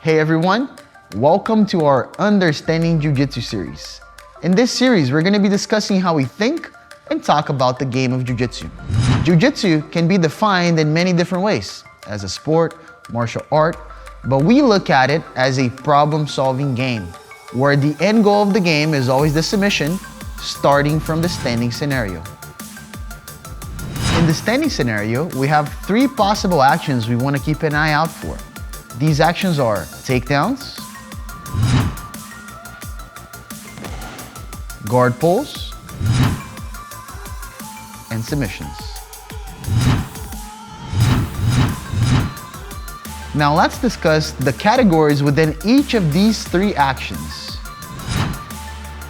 Hey everyone, welcome to our Understanding Jiu-Jitsu series. In this series, we're going to be discussing how we think and talk about the game of Jiu-Jitsu. Jiu-Jitsu can be defined in many different ways, as a sport, martial art, but we look at it as a problem-solving game, where the end goal of the game is always the submission, starting from the standing scenario. In the standing scenario, we have three possible actions we want to keep an eye out for. These actions are takedowns, guard pulls, and submissions. Now let's discuss the categories within each of these three actions.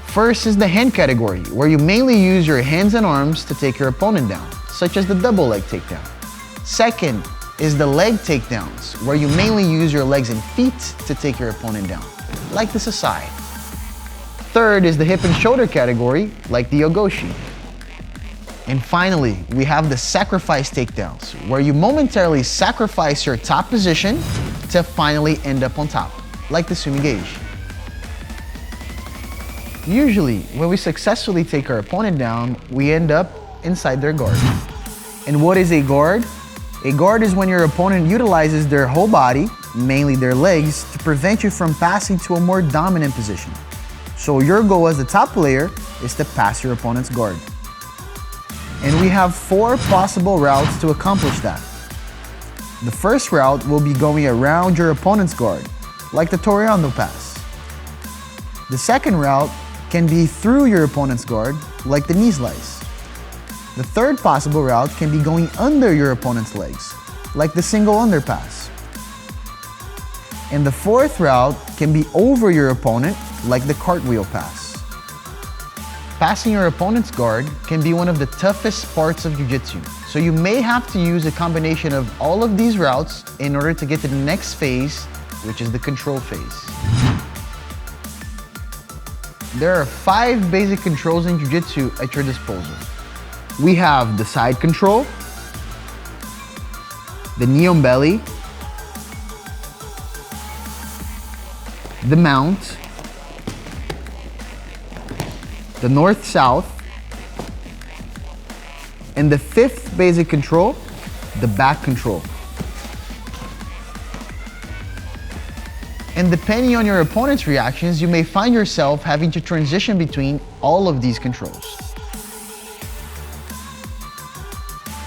First is the hand category, where you mainly use your hands and arms to take your opponent down, such as the double leg takedown. Second is the leg takedowns, where you mainly use your legs and feet to take your opponent down, like the Sasai. Third is the hip and shoulder category, like the Ogoshi. And finally, we have the sacrifice takedowns, where you momentarily sacrifice your top position to finally end up on top, like the Sumigage. Usually, when we successfully take our opponent down, we end up inside their guard. And what is a guard? A guard is when your opponent utilizes their whole body, mainly their legs, to prevent you from passing to a more dominant position. So your goal as the top player is to pass your opponent's guard. And we have four possible routes to accomplish that. The first route will be going around your opponent's guard, like the Toreando pass. The second route can be through your opponent's guard, like the knee slice. The third possible route can be going under your opponent's legs, like the single underpass. And the fourth route can be over your opponent, like the cartwheel pass. Passing your opponent's guard can be one of the toughest parts of Jiu-Jitsu, so you may have to use a combination of all of these routes in order to get to the next phase, which is the control phase. There are 5 basic controls in Jiu-Jitsu at your disposal. We have the side control, the knee on belly, the mount, the north-south, and the 5th basic control, the back control. And depending on your opponent's reactions, you may find yourself having to transition between all of these controls.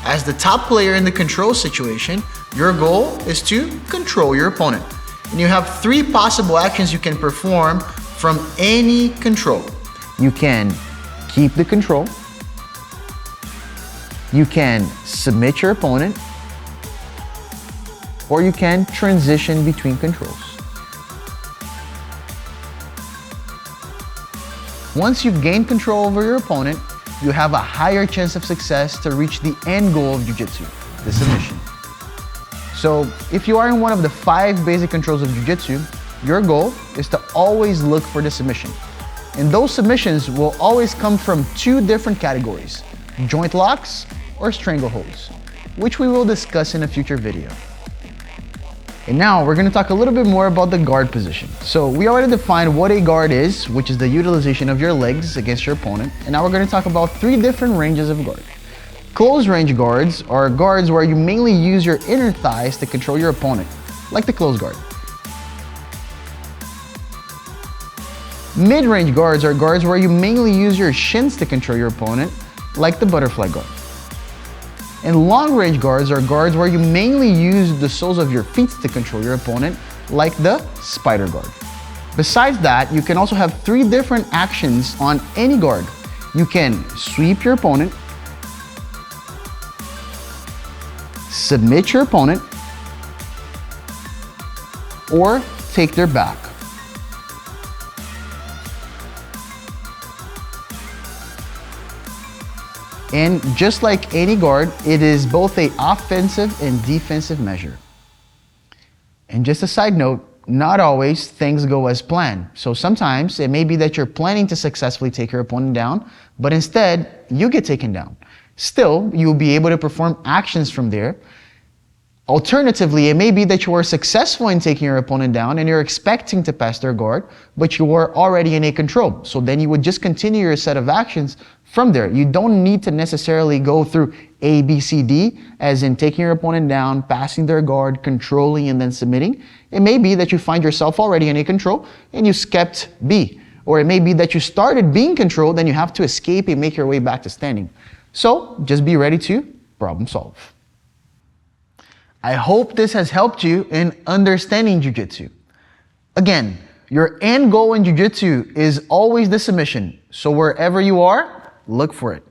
As the top player in the control situation, your goal is to control your opponent. And you have 3 possible actions you can perform from any control. You can keep the control, you can submit your opponent, or you can transition between controls. Once you've gained control over your opponent, you have a higher chance of success to reach the end goal of Jiu-Jitsu, the submission. So if you are in one of the 5 basic controls of Jiu-Jitsu, your goal is to always look for the submission. And those submissions will always come from 2 different categories, joint locks or strangleholds, which we will discuss in a future video. And now we're going to talk a little bit more about the guard position. So we already defined what a guard is, which is the utilization of your legs against your opponent. And now we're going to talk about 3 different ranges of guard. Close range guards are guards where you mainly use your inner thighs to control your opponent, like the close guard. Mid-range guards are guards where you mainly use your shins to control your opponent, like the butterfly guard. And long-range guards are guards where you mainly use the soles of your feet to control your opponent, like the spider guard. Besides that, you can also have 3 different actions on any guard. You can sweep your opponent, submit your opponent, or take their back. And just like any guard, it is both an offensive and defensive measure. And just a side note, not always things go as planned. So sometimes it may be that you're planning to successfully take your opponent down, but instead you get taken down. Still, you'll be able to perform actions from there Alternatively, it may be that you are successful in taking your opponent down and you're expecting to pass their guard, but you are already in a control. So then you would just continue your set of actions from there. You don't need to necessarily go through A, B, C, D, as in taking your opponent down, passing their guard, controlling, and then submitting. It may be that you find yourself already in a control and you skipped B. Or it may be that you started being controlled, then you have to escape and make your way back to standing. So just be ready to problem solve. I hope this has helped you in understanding Jiu-Jitsu. Again, your end goal in Jiu-Jitsu is always the submission. So wherever you are, look for it.